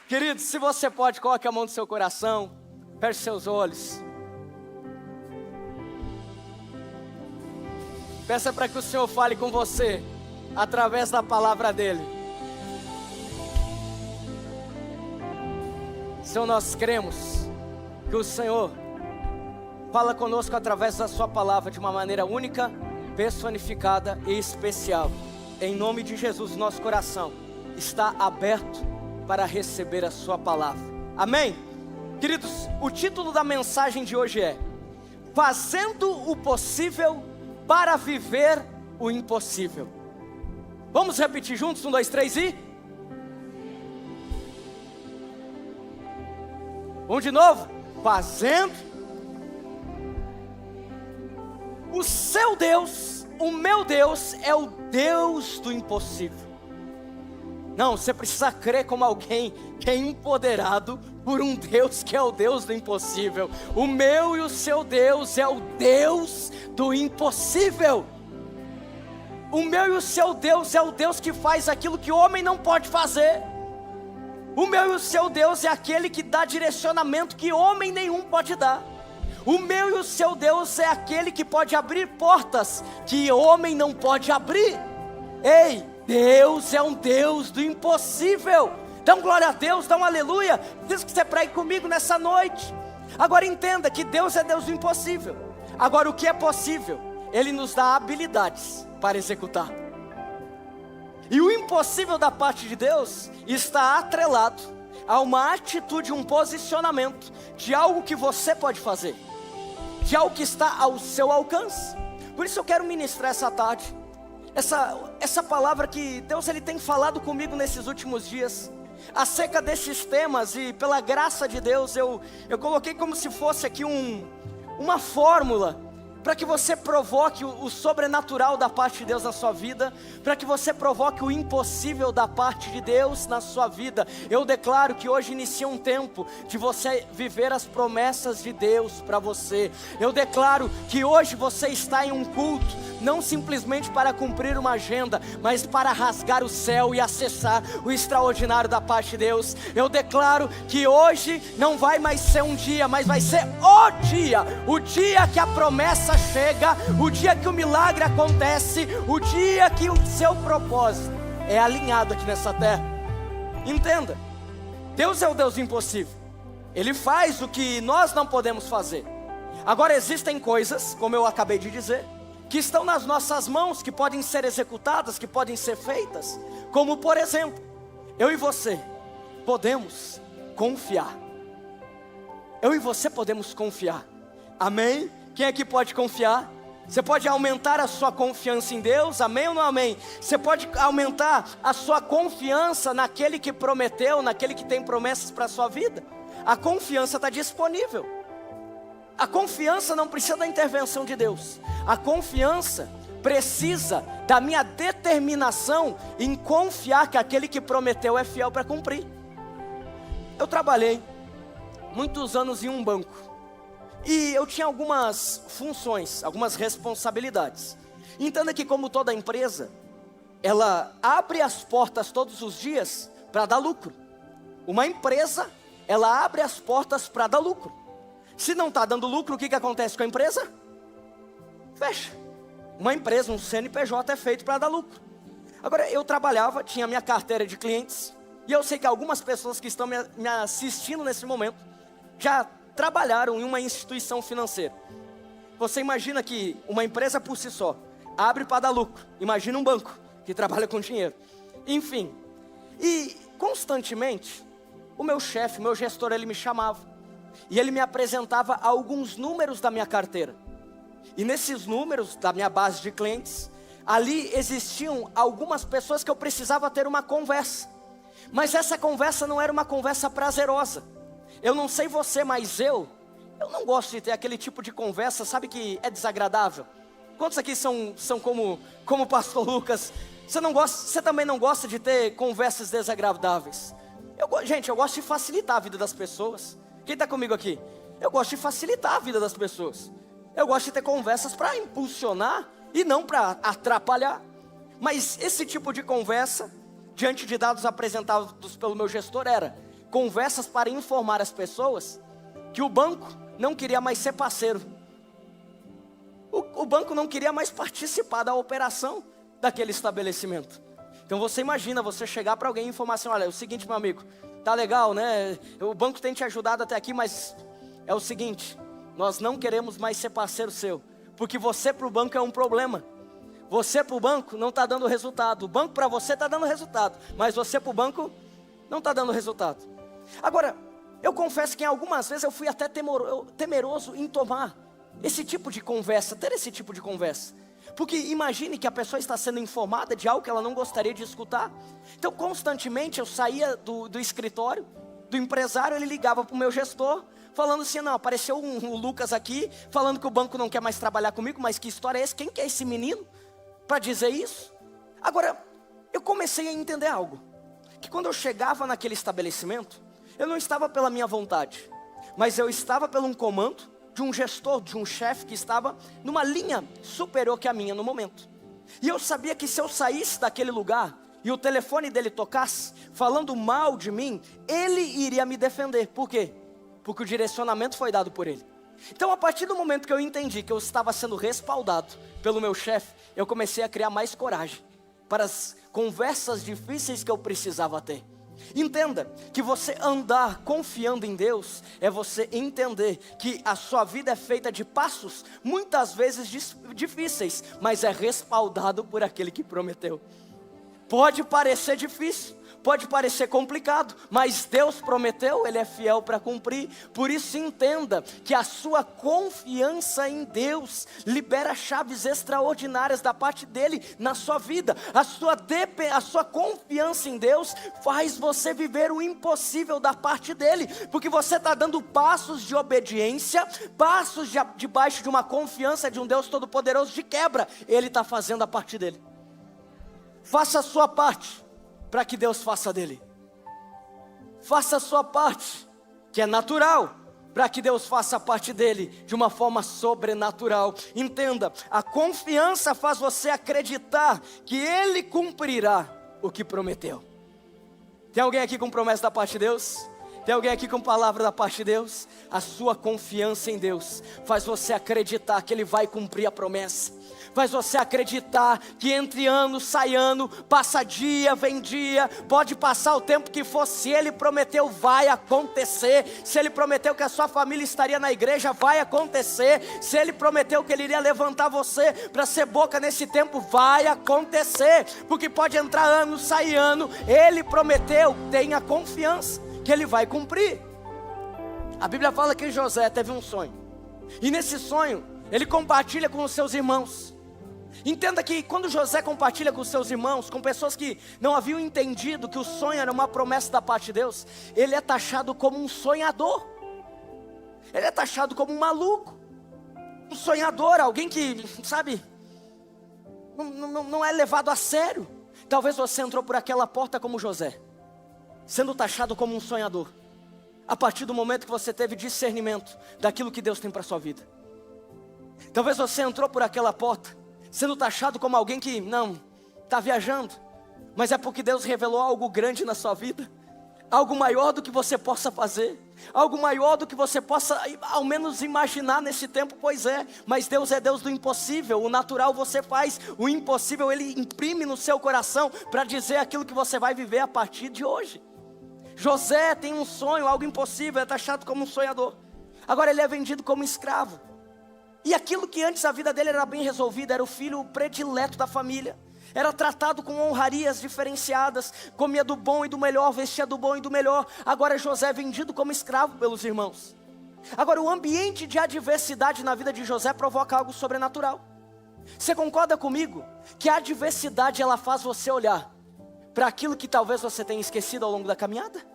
Querido, se você pode, coloque a mão no seu coração, feche seus olhos. Peça para que o Senhor fale com você, através da palavra dEle. Senhor, nós cremos que o Senhor fala conosco através da sua palavra de uma maneira única, personificada e especial. Em nome de Jesus, nosso coração está aberto para receber a sua palavra. Amém? Queridos, o título da mensagem de hoje é Fazendo o Possível para Viver o Impossível. Vamos repetir juntos? 1, 2, 3 e... Vamos de novo? Fazendo. O seu Deus, o meu Deus, é o Deus do impossível. Não, você precisa crer como alguém que é empoderado por um Deus que é o Deus do impossível. O meu e o seu Deus é o Deus do impossível. O meu e o seu Deus é o Deus que faz aquilo que o homem não pode fazer. O meu e o seu Deus é aquele que dá direcionamento que homem nenhum pode dar. O meu e o seu Deus é aquele que pode abrir portas que homem não pode abrir. Ei, Deus é um Deus do impossível. Dá um glória a Deus, dá um aleluia. Preciso que você pregue comigo nessa noite. Agora entenda que Deus é Deus do impossível. Agora o que é possível, Ele nos dá habilidades para executar. E o impossível da parte de Deus está atrelado a uma atitude, um posicionamento de algo que você pode fazer, de algo que está ao seu alcance. Por isso eu quero ministrar essa tarde essa palavra que Deus Ele tem falado comigo nesses últimos dias, acerca desses temas. E pela graça de Deus eu coloquei como se fosse aqui uma fórmula, para que você provoque o sobrenatural da parte de Deus na sua vida, para que você provoque o impossível da parte de Deus na sua vida. Eu declaro que hoje inicia um tempo de você viver as promessas de Deus para você. Eu declaro que hoje você está em um culto, não simplesmente para cumprir uma agenda, mas para rasgar o céu e acessar o extraordinário da parte de Deus. Eu declaro que hoje não vai mais ser um dia, mas vai ser o dia que a promessa chega, o dia que o milagre acontece, o dia que o seu propósito é alinhado aqui nessa terra. Entenda, Deus é o Deus do impossível. Ele faz o que nós não podemos fazer. Agora existem coisas, como eu acabei de dizer, que estão nas nossas mãos, que podem ser executadas, que podem ser feitas. Como por exemplo, eu e você podemos confiar. Eu e você podemos confiar. Amém? Quem aqui pode confiar? Você pode aumentar a sua confiança em Deus, amém ou não amém? Você pode aumentar a sua confiança naquele que prometeu, naquele que tem promessas para a sua vida. A confiança está disponível. A confiança não precisa da intervenção de Deus. A confiança precisa da minha determinação em confiar que aquele que prometeu é fiel para cumprir. Eu trabalhei muitos anos em um banco, e eu tinha algumas funções, algumas responsabilidades. Entenda que, como toda empresa, ela abre as portas todos os dias para dar lucro. Uma empresa, ela abre as portas para dar lucro. Se não está dando lucro, o que acontece com a empresa? Fecha. Uma empresa, um CNPJ é feito para dar lucro. Agora, eu trabalhava, tinha minha carteira de clientes, e eu sei que algumas pessoas que estão me assistindo nesse momento já trabalharam em uma instituição financeira. Você imagina que uma empresa por si só abre para dar lucro. Imagina um banco que trabalha com dinheiro. Enfim, e constantemente o meu chefe, o meu gestor, ele me chamava e ele me apresentava alguns números da minha carteira. E nesses números da minha base de clientes, ali existiam algumas pessoas que eu precisava ter uma conversa. Mas essa conversa não era uma conversa prazerosa. Eu não sei você, mas eu não gosto de ter aquele tipo de conversa, sabe, que é desagradável. Quantos aqui são como o pastor Lucas? Você também não gosta de ter conversas desagradáveis? Gente, eu gosto de facilitar a vida das pessoas. Quem está comigo aqui? Eu gosto de facilitar a vida das pessoas. Eu gosto de ter conversas para impulsionar e não para atrapalhar. Mas esse tipo de conversa, diante de dados apresentados pelo meu gestor, era: conversas para informar as pessoas que o banco não queria mais ser parceiro. O banco não queria mais participar da operação daquele estabelecimento. Então você imagina, você chegar para alguém e informar assim: olha, é o seguinte, meu amigo, tá legal, né? O banco tem te ajudado até aqui, mas é o seguinte, nós não queremos mais ser parceiro seu, porque você para o banco é um problema. Você para o banco não está dando resultado. O banco para você está dando resultado, mas você para o banco não está dando resultado. Agora, eu confesso que algumas vezes eu fui até temeroso em tomar esse tipo de conversa, ter esse tipo de conversa. Porque imagine que a pessoa está sendo informada de algo que ela não gostaria de escutar. Então constantemente eu saía do escritório, do empresário, ele ligava para o meu gestor, falando assim: não, apareceu o Lucas aqui, falando que o banco não quer mais trabalhar comigo, mas que história é essa? Quem que é esse menino para dizer isso? Agora, eu comecei a entender algo, que quando eu chegava naquele estabelecimento, eu não estava pela minha vontade, mas eu estava pelo um comando de um gestor, de um chefe que estava numa linha superior que a minha no momento. E eu sabia que se eu saísse daquele lugar e o telefone dele tocasse, falando mal de mim, ele iria me defender. Por quê? Porque o direcionamento foi dado por ele. Então, a partir do momento que eu entendi que eu estava sendo respaldado pelo meu chefe, eu comecei a criar mais coragem para as conversas difíceis que eu precisava ter. Entenda que você andar confiando em Deus é você entender que a sua vida é feita de passos muitas vezes difíceis, mas é respaldado por aquele que prometeu. Pode parecer difícil, pode parecer complicado, mas Deus prometeu, Ele é fiel para cumprir. Por isso entenda que a sua confiança em Deus libera chaves extraordinárias da parte dEle na sua vida. A sua confiança em Deus faz você viver o impossível da parte dEle, porque você está dando passos de obediência, passos debaixo de uma confiança de um Deus Todo-Poderoso de quebra. Ele está fazendo a parte dEle. Faça a sua parte para que Deus faça dele. Faça a sua parte, que é natural, para que Deus faça a parte dele de uma forma sobrenatural. Entenda, a confiança faz você acreditar que Ele cumprirá o que prometeu. Tem alguém aqui com promessa da parte de Deus? Tem alguém aqui com palavra da parte de Deus? A sua confiança em Deus faz você acreditar que Ele vai cumprir a promessa. Faz você acreditar que entre ano sai ano, passa dia, vem dia, pode passar o tempo que for, se Ele prometeu, vai acontecer. Se Ele prometeu que a sua família estaria na igreja, vai acontecer. Se Ele prometeu que Ele iria levantar você para ser boca nesse tempo, vai acontecer. Porque pode entrar ano, sair ano, Ele prometeu, tenha confiança que Ele vai cumprir. A Bíblia fala que José teve um sonho, e nesse sonho, ele compartilha com os seus irmãos. Entenda que quando José compartilha com seus irmãos, com pessoas que não haviam entendido que o sonho era uma promessa da parte de Deus, ele é taxado como um sonhador. Ele é taxado como um maluco, um sonhador, alguém que, sabe, não é levado a sério. Talvez você entrou por aquela porta como José, sendo taxado como um sonhador, a partir do momento que você teve discernimento daquilo que Deus tem para a sua vida. Talvez você entrou por aquela porta sendo taxado como alguém que não está viajando, mas é porque Deus revelou algo grande na sua vida, algo maior do que você possa fazer, algo maior do que você possa ao menos imaginar nesse tempo. Pois é, mas Deus é Deus do impossível. O natural você faz, o impossível Ele imprime no seu coração para dizer aquilo que você vai viver a partir de hoje. José tem um sonho, algo impossível, é taxado como um sonhador. Agora ele é vendido como escravo. E aquilo que antes a vida dele era bem resolvida, era o filho predileto da família, era tratado com honrarias diferenciadas, comia do bom e do melhor, vestia do bom e do melhor. Agora José é vendido como escravo pelos irmãos. Agora o ambiente de adversidade na vida de José provoca algo sobrenatural. Você concorda comigo que a adversidade ela faz você olhar para aquilo que talvez você tenha esquecido ao longo da caminhada?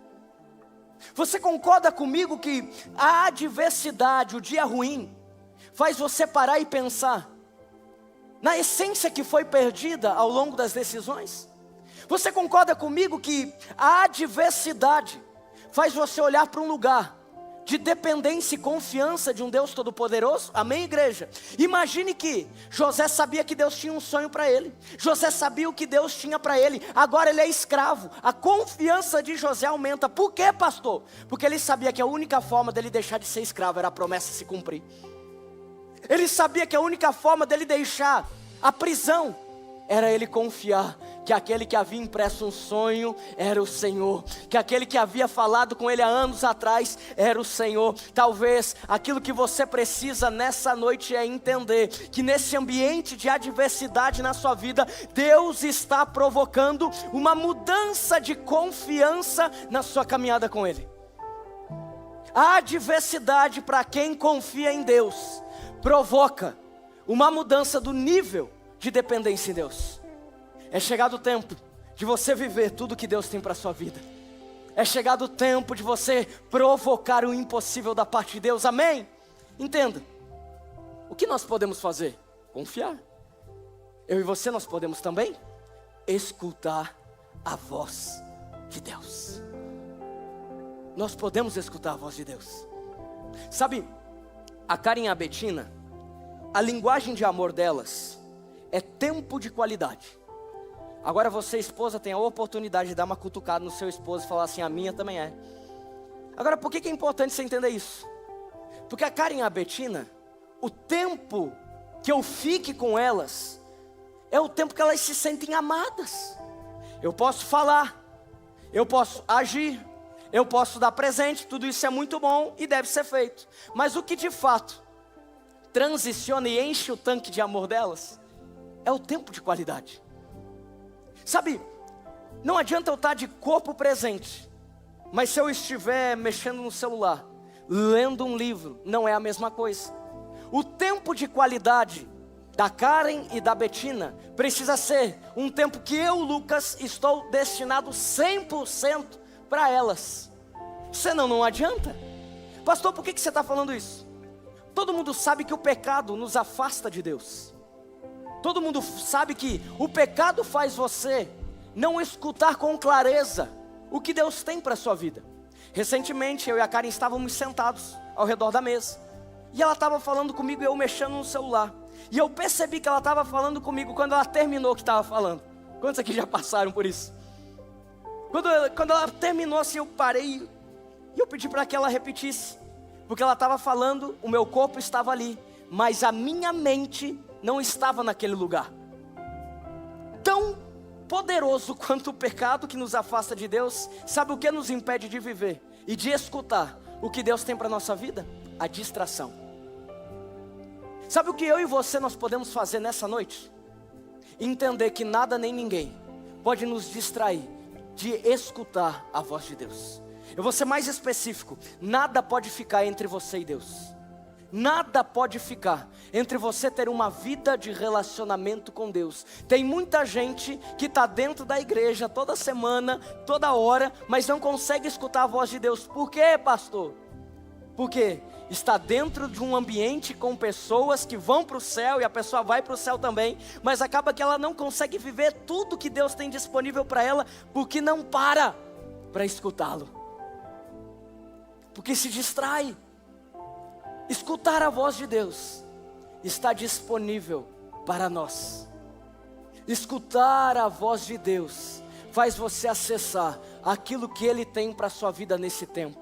Você concorda comigo que a adversidade, o dia ruim, faz você parar e pensar na essência que foi perdida ao longo das decisões? Você concorda comigo que a adversidade faz você olhar para um lugar, de dependência e confiança de um Deus todo-poderoso? Amém, igreja? Imagine que José sabia que Deus tinha um sonho para ele. José sabia o que Deus tinha para ele. Agora ele é escravo. A confiança de José aumenta. Por quê, pastor? Porque ele sabia que a única forma dele deixar de ser escravo era a promessa se cumprir. Ele sabia que a única forma dele deixar a prisão era ele confiar que aquele que havia impresso um sonho era o Senhor, que aquele que havia falado com ele há anos atrás era o Senhor. Talvez aquilo que você precisa nessa noite é entender que nesse ambiente de adversidade na sua vida, Deus está provocando uma mudança de confiança na sua caminhada com Ele. A adversidade, para quem confia em Deus, provoca uma mudança do nível de dependência em Deus. É chegado o tempo de você viver tudo que Deus tem para a sua vida. É chegado o tempo de você provocar o impossível da parte de Deus, amém? Entenda, o que nós podemos fazer? Confiar. Eu e você, nós podemos também escutar a voz de Deus. Nós podemos escutar a voz de Deus. Sabe, a Karen e a Betina, a linguagem de amor delas é tempo de qualidade. Agora você, esposa, tem a oportunidade de dar uma cutucada no seu esposo e falar assim: a minha também é. Agora, por que é importante você entender isso? Porque a Karen e a Betina, o tempo que eu fique com elas é o tempo que elas se sentem amadas. Eu posso falar, eu posso agir, eu posso dar presente, tudo isso é muito bom e deve ser feito. Mas o que de fato transiciona e enche o tanque de amor delas é o tempo de qualidade. Sabe, não adianta eu estar de corpo presente, mas se eu estiver mexendo no celular, lendo um livro, não é a mesma coisa. O tempo de qualidade da Karen e da Betina precisa ser um tempo que eu, Lucas, estou destinado 100% para elas. Senão não adianta. Pastor, por que você está falando isso? Todo mundo sabe que o pecado nos afasta de Deus. Todo mundo sabe que o pecado faz você não escutar com clareza o que Deus tem para a sua vida. Recentemente eu e a Karen estávamos sentados ao redor da mesa, e ela estava falando comigo e eu mexendo no celular. E eu percebi que ela estava falando comigo quando ela terminou o que estava falando. Quantos aqui já passaram por isso? Quando ela terminou assim, eu parei e eu pedi para que ela repetisse. Porque ela estava falando, o meu corpo estava ali, mas a minha mente não estava naquele lugar. Tão poderoso quanto o pecado que nos afasta de Deus, sabe o que nos impede de viver e de escutar o que Deus tem para a nossa vida? A distração. Sabe o que eu e você nós podemos fazer nessa noite? Entender que nada nem ninguém pode nos distrair de escutar a voz de Deus. Eu vou ser mais específico: nada pode ficar entre você e Deus. Nada pode ficar entre você ter uma vida de relacionamento com Deus. Tem muita gente que está dentro da igreja toda semana, toda hora, mas não consegue escutar a voz de Deus. Por quê, pastor? Porque está dentro de um ambiente com pessoas que vão para o céu, e a pessoa vai para o céu também, mas acaba que ela não consegue viver tudo que Deus tem disponível para ela, porque não para escutá-lo, porque se distrai. Escutar a voz de Deus está disponível para nós. Escutar a voz de Deus faz você acessar aquilo que Ele tem para a sua vida nesse tempo.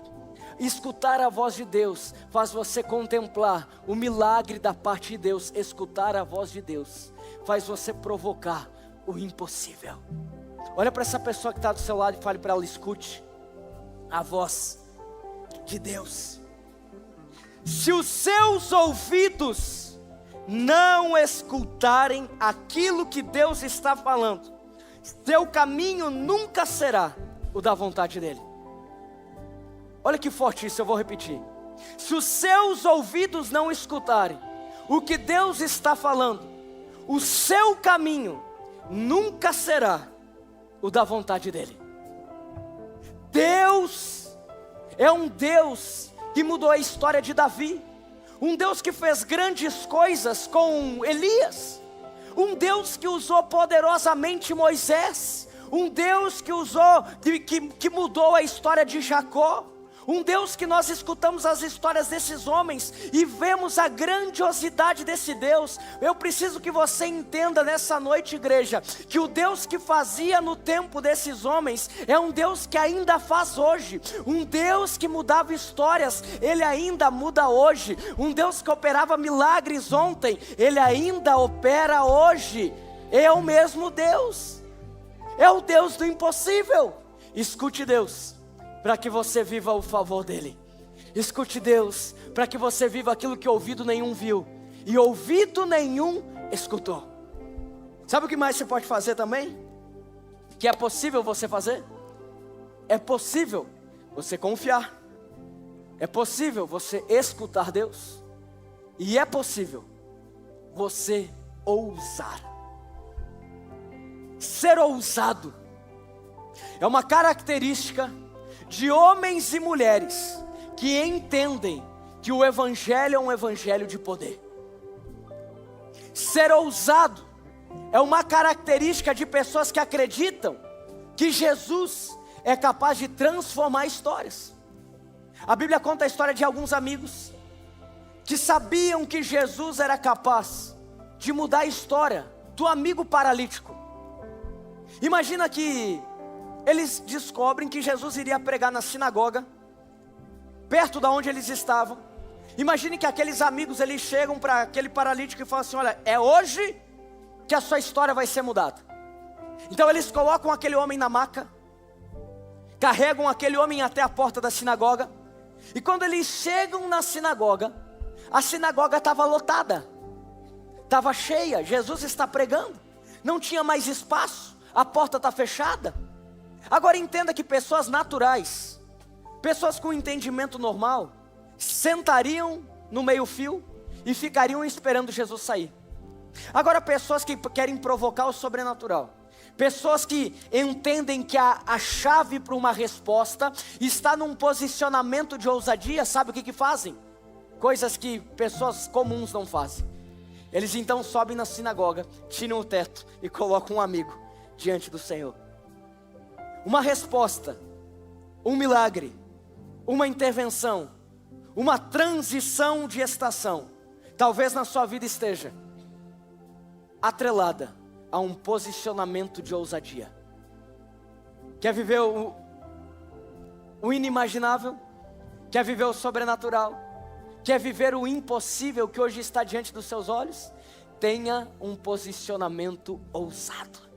Escutar a voz de Deus faz você contemplar o milagre da parte de Deus. Escutar a voz de Deus faz você provocar o impossível. Olha para essa pessoa que está do seu lado e fale para ela: escute a voz de Deus. Se os seus ouvidos não escutarem aquilo que Deus está falando, seu caminho nunca será o da vontade dEle. Olha que forte isso, eu vou repetir. Se os seus ouvidos não escutarem o que Deus está falando, o seu caminho nunca será o da vontade dEle. Deus é um Deus que mudou a história de Davi, um Deus que fez grandes coisas com Elias, um Deus que usou poderosamente Moisés, um Deus que usou, que mudou a história de Jacó, Um Deus que nós escutamos as histórias desses homens e vemos a grandiosidade desse Deus. Eu preciso que você entenda nessa noite, igreja, que o Deus que fazia no tempo desses homens é um Deus que ainda faz hoje. Um Deus que mudava histórias, Ele ainda muda hoje. Um Deus que operava milagres ontem, Ele ainda opera hoje. É o mesmo Deus. É o Deus do impossível. Escute Deus, para que você viva o favor dEle. Escute Deus, para que você viva aquilo que ouvido nenhum viu e ouvido nenhum escutou. Sabe o que mais você pode fazer também? Que é possível você fazer? É possível você confiar. É possível você escutar Deus. E é possível você ousar. Ser ousado é uma característica de homens e mulheres que entendem que o Evangelho é um Evangelho de poder. Ser ousado é uma característica de pessoas que acreditam que Jesus é capaz de transformar histórias. A Bíblia conta a história de alguns amigos que sabiam que Jesus era capaz de mudar a história do amigo paralítico. Imagina que eles descobrem que Jesus iria pregar na sinagoga, perto da onde eles estavam. Imagine que aqueles amigos, eles chegam para aquele paralítico e falam assim: olha, é hoje que a sua história vai ser mudada. Então eles colocam aquele homem na maca, carregam aquele homem até a porta da sinagoga. E quando eles chegam na sinagoga, a sinagoga estava lotada, estava cheia. Jesus está pregando, não tinha mais espaço, a porta está fechada. Agora entenda que pessoas naturais, pessoas com entendimento normal, sentariam no meio-fio e ficariam esperando Jesus sair. Agora pessoas que querem provocar o sobrenatural, pessoas que entendem que a chave para uma resposta está num posicionamento de ousadia, sabe o que fazem? Coisas que pessoas comuns não fazem. Eles então sobem na sinagoga, tiram o teto e colocam um amigo diante do Senhor. Uma resposta, um milagre, uma intervenção, uma transição de estação, talvez na sua vida esteja atrelada a um posicionamento de ousadia. Quer viver o inimaginável? Quer viver o sobrenatural? Quer viver o impossível que hoje está diante dos seus olhos? Tenha um posicionamento ousado.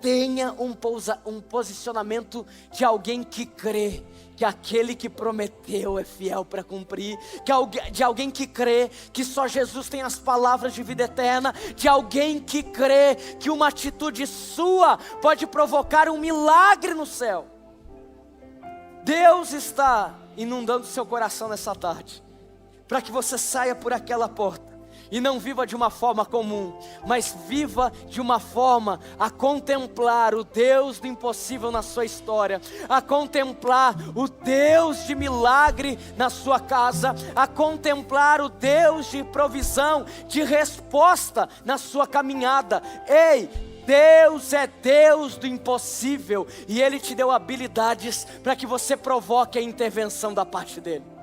Tenha um posicionamento de alguém que crê que aquele que prometeu é fiel para cumprir, de alguém que crê que só Jesus tem as palavras de vida eterna, de alguém que crê que uma atitude sua pode provocar um milagre no céu. Deus está inundando seu coração nessa tarde, para que você saia por aquela porta e não viva de uma forma comum, mas viva de uma forma a contemplar o Deus do impossível na sua história, a contemplar o Deus de milagre na sua casa, a contemplar o Deus de provisão, de resposta na sua caminhada. Ei, Deus é Deus do impossível e Ele te deu habilidades para que você provoque a intervenção da parte dEle.